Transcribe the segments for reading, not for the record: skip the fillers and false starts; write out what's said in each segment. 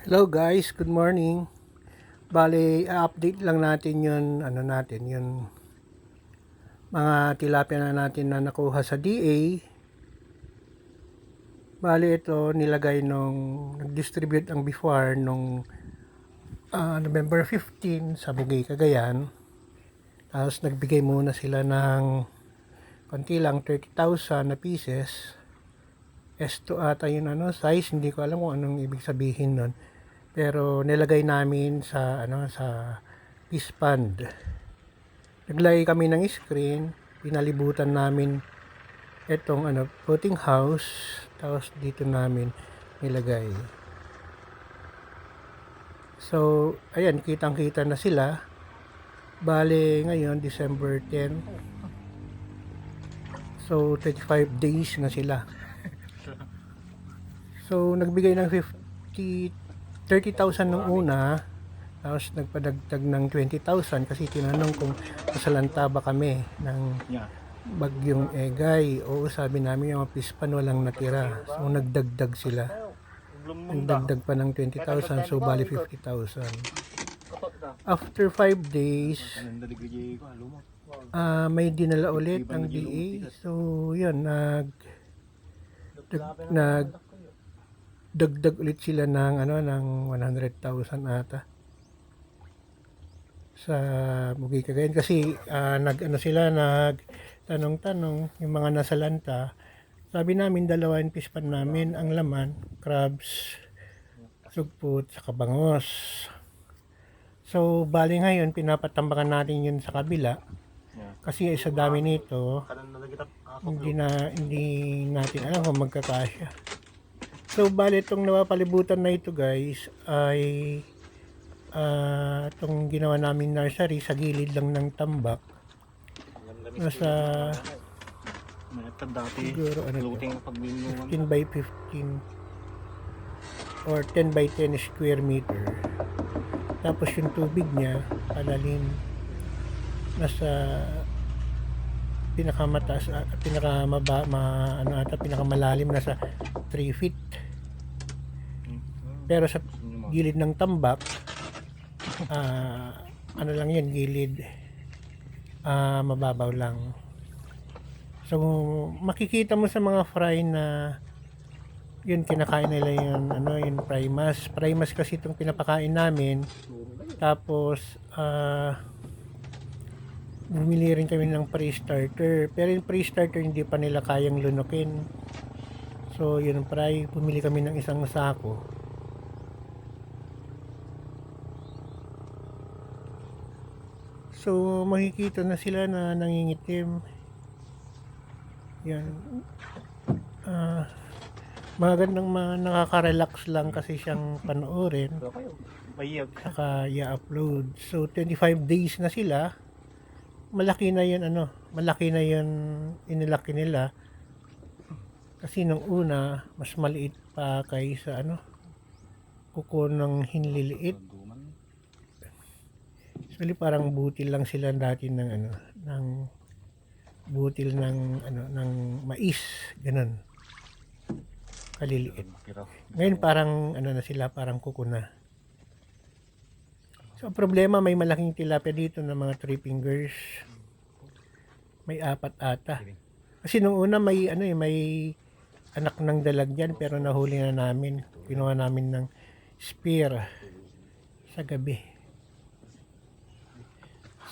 Hello guys, good morning. Bale, update lang natin yun, yung mga tilapia na natin na nakuha sa DA. Bale, ito nilagay nung nag-distribute ang before nung November 15 sa Bugay, Cagayan. Tapos nagbigay muna sila ng konti lang, 30,000 na pieces. S2 ata yun size, hindi ko alam kung anong ibig sabihin nun. Pero nilagay namin sa fish pond. Naglagay kami ng screen, pinalibutan namin itong floating house, tapos dito namin nilagay. So, ayan, kitang-kita na sila. Bale, ngayon, December 10. So, 35 days na sila. So, nagbigay ng 30,000 nung una, tapos nagpadagdag ng 20,000 kasi tinanong kung masalanta ba kami ng bagyong Egay. Oo, sabi namin yung mga pispan walang natira. So, nagdagdag sila. Nagdagdag pa ng 20,000, so bali 50,000. After 5 days, may dinala ulit ang DA. So, yun, nagdagdag ulit sila ng ng 100,000 ata sa Bugay, Cagayan kasi nagtanong-tanong yung mga nasalanta. Sabi namin dalawa yung fish pan namin, ang laman crabs, sugpot, saka bangos. So bali ngayon pinapatambakan natin yun sa kabila kasi sa dami nito hindi natin alam kung magkakasya. So bali itong napapalibutan na ito guys ay itong ginawa namin nursery sa gilid lang ng tambak. Nasa siguro 15 by 15 or 10 by 10 square meter. Tapos yung tubig niya palalim, nasa pinakamataas, pinakamalalim nasa 3 feet. Pero sa gilid ng tambak, lang yan, gilid, mababaw lang. So makikita mo sa mga fry na yun, kinakain nila yung primas kasi itong pinapakain namin. Tapos bumili rin kami ng pre-starter, pero yung pre-starter hindi pa nila kayang lunukin. So yun, fry, bumili kami ng isang sako. So makikita na sila na nangingitim. Yan. Magandang nakaka-relax lang kasi siyang panoorin. Saka i-upload. So 25 days na sila. Malaki na yun inilaki nila. Kasi nung una, mas maliit pa kaysa kuko ng hinliliit. Actually parang butil lang sila dati ng butil ng mais, ganun. Kaliliit. Ngayon parang na sila, parang kuko na. So problema, may malaking tilapia dito na mga 3 fingers. May 4 ata. Kasi nung una may may anak ng dalag diyan pero nahuli na namin. Kinuha namin ng spear sa gabi.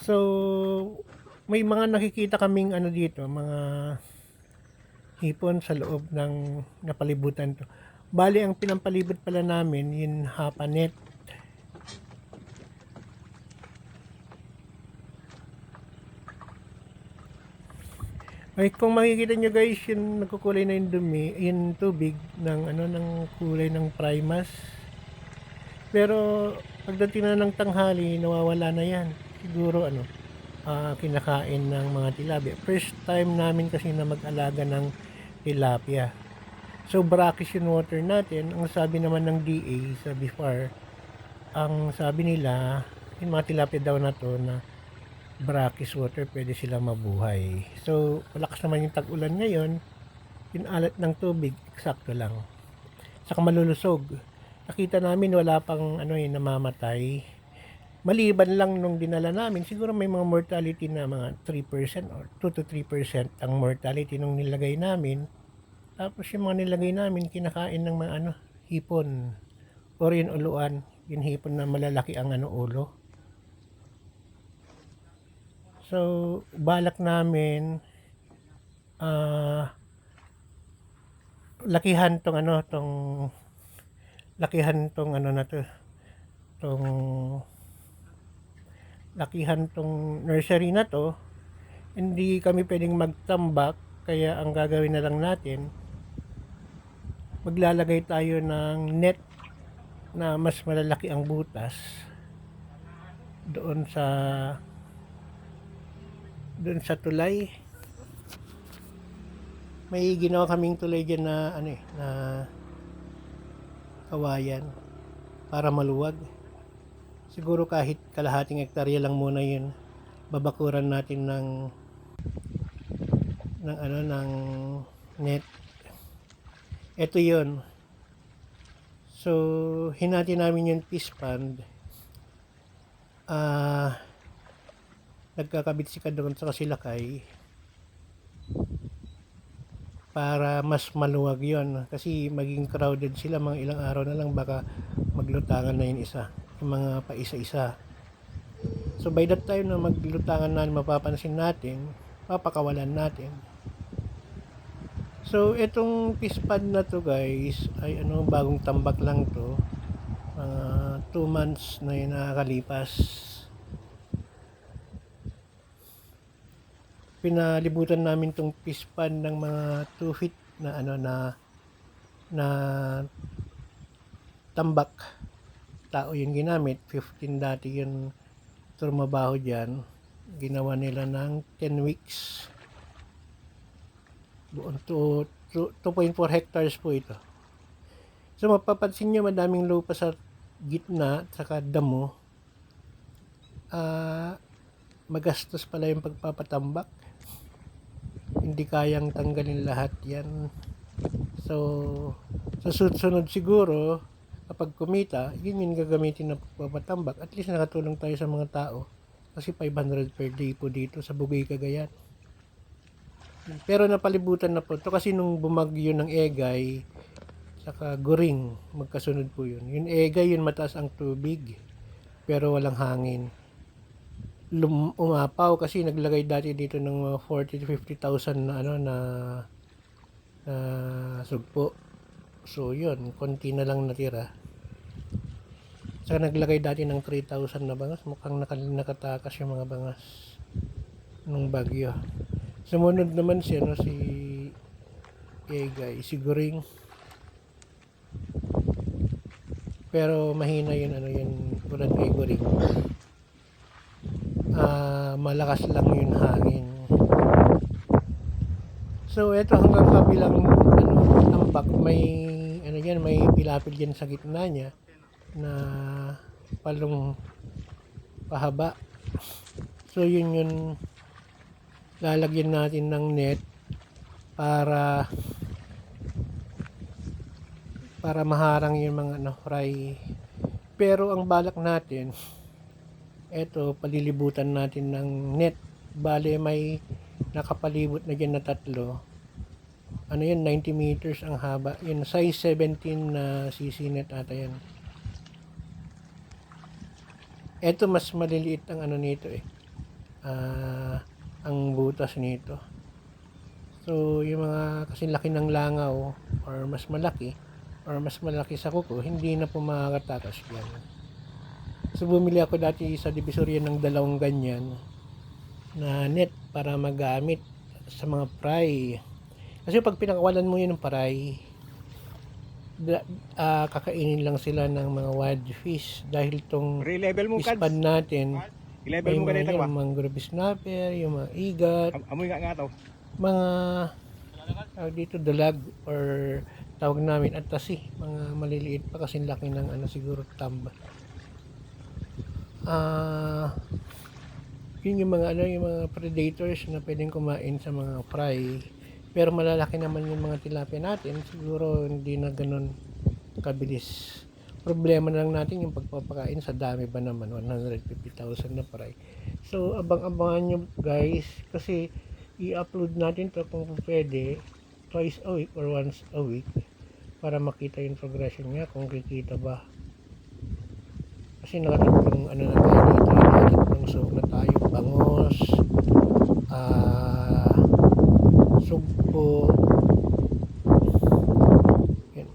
So may mga nakikita kaming dito, mga hipon sa loob ng napalibutan to. Bali ang pinampalibot pala namin yung hapanet. Ay, kung makikita nyo guys, yung nagkukulay na yung dumi, yung tubig ng ng kulay ng primas. Pero pagdating na ng tanghali, nawawala na yan. Siguro kinakain ng mga tilapia. First time namin kasi na mag-alaga ng tilapia. So brackish yung water natin. Ang sabi naman ng DA sa before, ang sabi nila, yung mga tilapia daw na to na brackish water, pwede silang mabuhay. So malakas naman yung tag-ulan ngayon, yung alat ng tubig, eksakto lang. Saka malulusog. nakita namin wala pang namamatay. Maliban lang nung dinala namin, siguro may mga mortality na mga 3% or 2 to 3% ang mortality nung nilagay namin. Tapos yung mga nilagay namin, kinakain ng mga hipon. Or yung uluan, yung hipon na malalaki ang ulo. So, balak namin lakihan tong lakihan tong nursery na to. Hindi kami pwedeng magtambak, kaya ang gagawin na lang natin, maglalagay tayo ng net na mas malalaki ang butas doon sa tulay. May ginawa kaming tulay dyan na na kawayan para maluwag. Siguro kahit kalahating hektarya lang muna yun, babakuran natin ng net. Ito yun. So, hinati namin yung fish pond. Nagkakabit si Kadron sa Kasilakay para mas maluwag yon, kasi maging crowded sila, mga ilang araw na lang baka maglutangan na yung mga paisa-isa. So by that time na maglutangan na, mapapansin natin, papakawalan natin. So itong fish pond na to guys ay bagong tambak lang to, 2 months na yung nakakalipas. Pinalibutan namin tong fish pond ng mga 2 feet na tambak. Tao yung ginamit, 15 dati yung trumabaho dyan. Ginawa nila ng 10 weeks. Buong 2.4 hectares po ito. So mapapansin nyo, madaming lupa sa gitna, saka damo. Magastos pala yung pagpapatambak. Hindi kayang tanggalin lahat yan. So sa susunod siguro, kapag kumita, yun yung gagamitin na pagpapatambak. At least nakatulong tayo sa mga tao. Kasi 500 per day po dito sa Bugay, Cagayan. Pero napalibutan na po ito kasi nung bumagyo ng Egay saka Goring, magkasunod po yun. Yung Egay, yun mataas ang tubig pero walang hangin. Umapaw kasi naglagay dati dito ng 40 to 50,000 na sugpo. So yun, konti na lang natira. Saka naglagay dati ng 3,000 na bangas. Mukhang nakatakas yung mga bangas nung bagyo. Sumunod naman si Egay, si Goring. Pero mahina yun yun ulan kay Goring. Malakas lang yung hangin. So ito hanggang kabilang tambak, may may pilapil diyan sa gitna niya na palong pahaba. So yun lalagyan natin ng net para maharang yung mga fry. Pero ang balak natin, eto, palilibutan natin ng net. Bale may nakapalibot na dyan na 3. 90 meters ang haba. Yun, size 17 na CC net ata yan. Eto mas maliliit ang nito ang butas nito. So yung mga kasing laki ng langaw or mas malaki sa kuko, hindi na po makakatakas yan. So bumili ako dati sa Divisoria ng 2 ganyan na net para magamit sa mga fry. Kasi pag pinakawalan mo yun ng fry, kakainin lang sila ng mga wild fish dahil tong fish pond natin may mga mangrove snapper, yung mga igat, amoy nga to, mga dito dalag or tawag namin at tasi, mga maliliit pa kasi laki ng siguro tamba. Yun yung mga yung mga predators na pwedeng kumain sa mga fry. Pero malalaki naman yung mga tilapia natin, siguro hindi na ganun kabilis. problema na lang natin yung pagpapakain, sa dami ba naman, 150,000 na fry. So abang-abangan nyo guys, kasi i-upload natin to kung pwede twice a week or once a week para makita yung progression niya, kung kikita ba. Kasi nakatatlong ano na tayo dito, nakatatlong soak na tayo, bangos, sugpo, yan.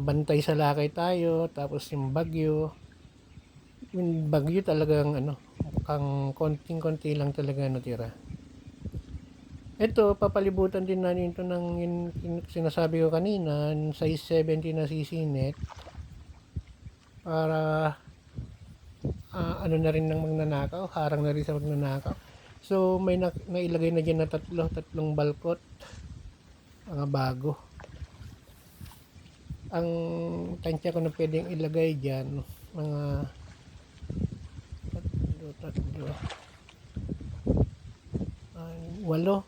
Bantay sa lakay tayo, tapos yung bagyo talagang ano, mukhang konting-konti lang talaga natira. Ito, papalibutan din natin ito ng sinasabi ko kanina, size 70 na CC net para ano na rin ng magnanakaw, harang na rin sa magnanakaw. So may nailagay na dyan na tatlong balkot, mga bago. Ang tansya ko na pwedeng ilagay dyan, mga tatlo, 8.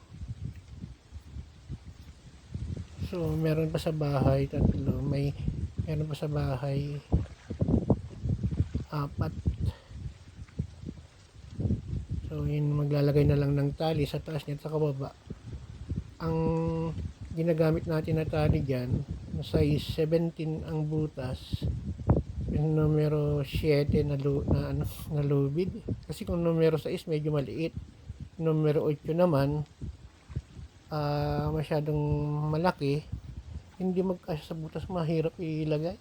So meron pa sa bahay tatlo, meron pa sa bahay 4. So yun, maglalagay na lang ng tali sa taas niya at sa kababa. Ang ginagamit natin na tali dyan, size 17 ang butas, yung numero 7 na lubid. Kasi kung numero 6 medyo maliit, numero 8 naman masyadong malaki, hindi magkasya sa butas, mahirap ilagay.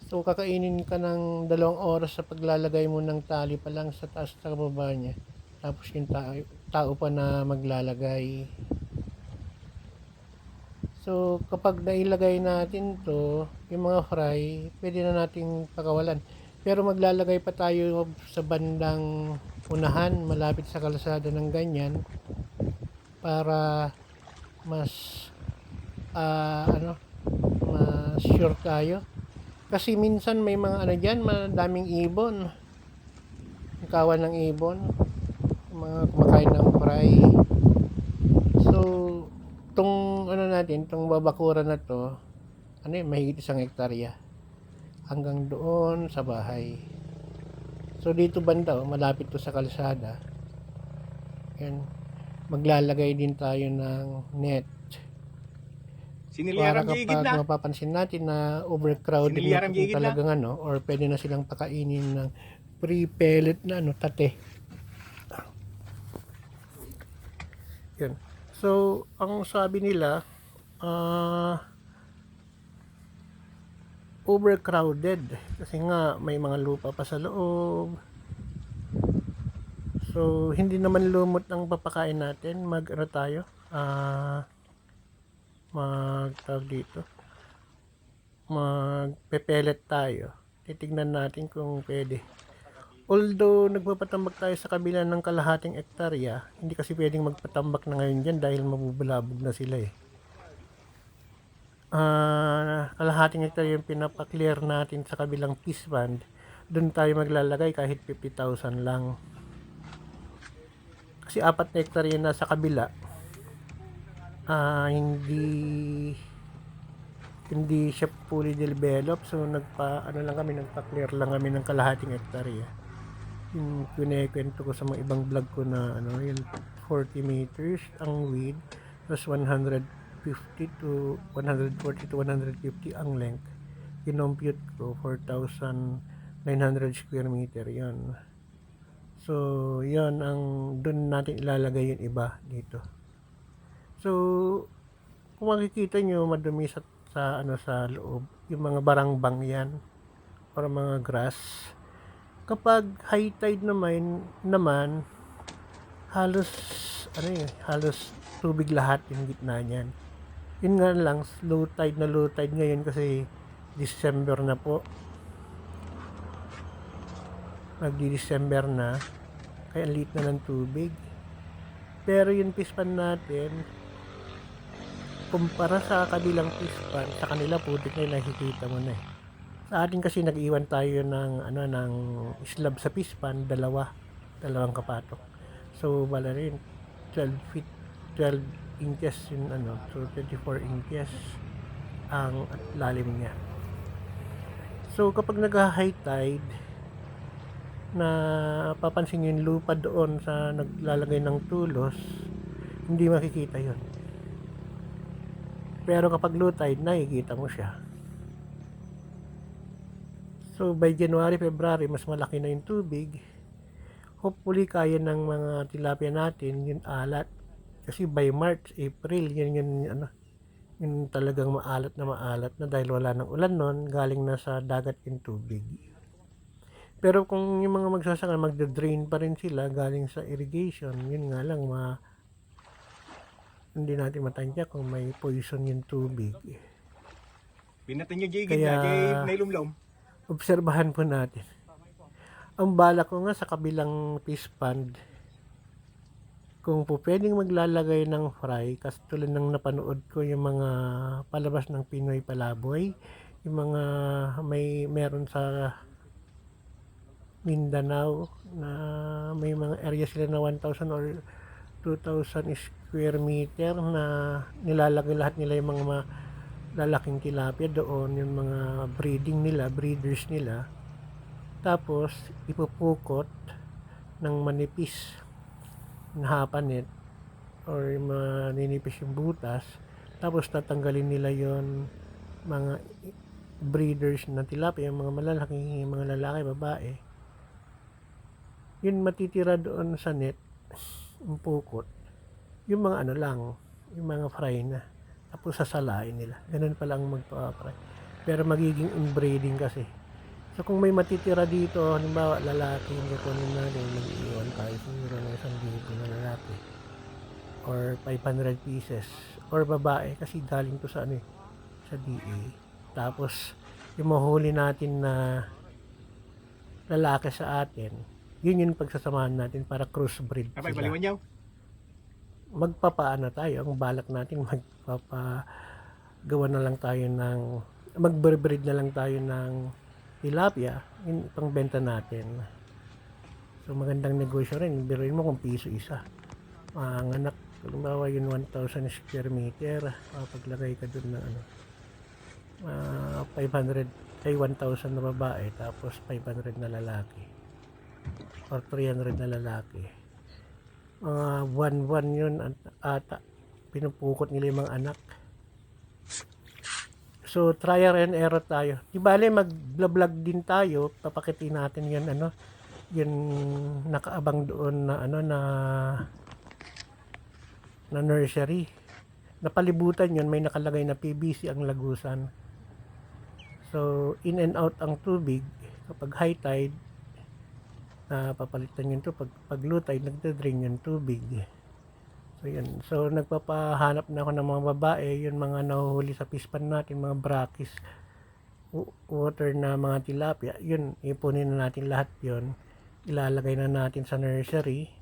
So kakainin ka ng 2 oras sa paglalagay mo ng tali pa lang sa taas at sa baba niya, tapos yung tao pa na maglalagay. So kapag nailagay natin to, yung mga fry, pwede na nating pakawalan. Pero maglalagay pa tayo sa bandang unahan, malapit sa kalsada ng ganyan, para mas mas sure tayo. Kasi minsan may mga ano dyan, madaming ibon, kawan ng ibon, mga kumakain ng fry. So tong ano natin, tong babakuran na to, mahigit 1 hektarya hanggang doon sa bahay. So dito banda, malapit to sa kalsada, yan, maglalagay din tayo ng net para kapag mapapansin natin na overcrowded na kung talagang or pwede na silang pakainin ng pre-pellet na tate. Yan. So ang sabi nila, overcrowded kasi nga may mga lupa pa sa loob. So hindi naman lumot ang papakain natin, magpe-pellet tayo. Titignan natin kung pwede. Although nagpapatambak tayo sa kabila ng kalahating hektarya, hindi kasi pwedeng magpatambak na ngayon dyan dahil mabubulabog na sila kalahating hektarya yung pinapaklear natin sa kabilang fish pond. Doon tayo maglalagay kahit 50,000 lang. Kasi 4 na hektarya na sa kabila, hindi siya fully developed. So nagpa-clear lang kami ng kalahating hektarya. Yung kinikwento ko sa mga ibang vlog ko na yung 40 meters ang width, tapos 140 to 150 ang length. Kinompute ko 4,900 square meter yon. So yon ang doon natin ilalagay yung iba dito. So kung makikita nyo, madumi sa loob, yung mga barangbang yan or mga grass. Kapag high tide naman halos tubig lahat yung gitna niyan. Yun nga lang, low tide ngayon kasi December na po, magdi-December na, kaya liit na ng tubig. Pero yung fish pond natin, kumpara sa kabilang fish pond, sa kanila putik na, nakikita mo na Sa atin kasi nag-iwan tayo ng slab sa fish pond, dalawang kapatok. So bala rin 12 inches yung so 24 inches ang lalim niya. So kapag nag-high tide, na papansin nyo yung lupa doon sa naglalagay ng tulos, hindi makikita yon. Pero kapag low tide, nakikita mo siya. So by January, February, mas malaki na yung tubig. Hopefully kaya ng mga tilapia natin yung alat. Kasi by March, April, yun talagang maalat na dahil wala ng ulan nun, galing na sa dagat yung tubig. Pero kung yung mga magsasaka, magda-drain pa rin sila galing sa irrigation, yun nga lang, hindi natin matantya kung may poison yung tubig. Pinatan nyo jay Kaya, gitna, jay nailumlom. obserbahan po natin. Ang balak ko nga sa kabilang fish pond, kung po pwedeng maglalagay ng fry, kasi tulad ng napanood ko yung mga palabas ng Pinoy Palaboy, yung mga meron sa Mindanao na may mga area sila na 1,000 or 2,000 square meter na nilalagay lahat nila yung mga lalaking tilapia doon, yung mga breeders nila. Tapos ipupukot ng manipis na hapanet or maninipis yung butas. Tapos tatanggalin nila yon mga breeders na tilapia, yung mga malalaki, mga lalaki, babae. Yun matitira doon sa net, yung pukot. Yung mga lang, yung mga fry na. Tapos sasalain nila. Ganun pa lang magpa-fry. Pero magiging inbreeding kasi. So kung may matitira dito, halimbawa lalaki, yung kukunin natin, mag-iwan tayo siguro ng 1,000 na lalaki. Or 500 pieces. Or babae, kasi galing to sa sa DA. Tapos, yung mahuli natin na lalaki sa atin, yun yung pagsasamahan natin para crossbreed Abay, sila. baliwan nyo. Magpapaano tayo, ang balak natin gawa na lang tayo ng mag-breed na lang tayo ng tilapia, yung pangbenta natin. So magandang negosyo rin, biruin mo kung piso isa. Ang anak, halimbawa yung 1,000 square meter, paglagay ka dun ng 500 ay 1,000 na babae, tapos 500 na lalaki or 300 na lalaki. Buwan-buwan yun ata pinupukot nila yung mga anak. So trial and error tayo. Di bale mag-vlog din tayo, papakitin natin yun yun nakaabang doon na na nursery. Napalibutan yun, may nakalagay na PVC ang lagusan. So in and out ang tubig kapag high tide, papalitan yun to, pag low tide nagda-drain yung tubig. So yun. So nagpapahanap na ako ng mga babae, yun mga nahuhuli sa pispan natin, mga brackish water na mga tilapia. Yun, ipunin na natin lahat yun. Ilalagay na natin sa nursery.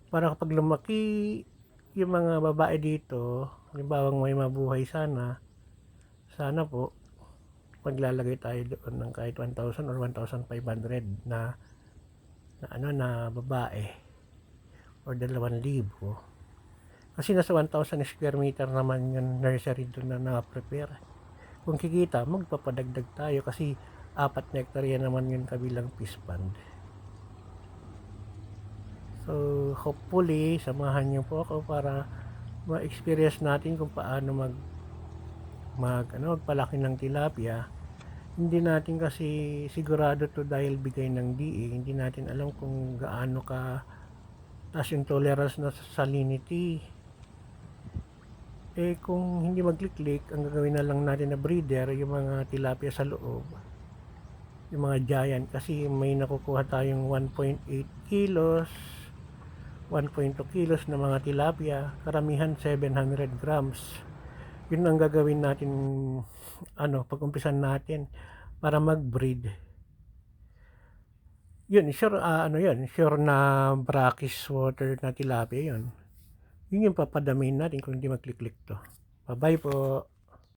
Para kapag lumaki yung mga babae dito, halimbawa may mabuhay sana po, maglalagay tayo doon ng kahit 1,000 or 1,500 na babae or 2,000 kasi nasa 1,000 square meter naman yung nursery doon na na-prepare. Kung kikita, magpapadagdag tayo kasi 4 hektarya naman yung kabilang fish pond. So hopefully samahan niyo po ako para ma-experience natin kung paano magpalaki ng tilapia. Hindi natin kasi sigurado to dahil bigay ng DA, hindi natin alam kung gaano ka taas yung tolerance na sa salinity. Kung hindi mag-click, ang gagawin na lang natin na breeder, yung mga tilapia sa loob, yung mga giant, kasi may nakukuha tayong 1.8 kilos, 1.2 kilos na mga tilapia, karamihan 700 grams. Yun ang gagawin natin, pag-umpisan natin para mag-breed. Yun, sure, sure na brackish water na tilapia yun. Yun yung papadamihin natin kung hindi mag-click to. Bye-bye po.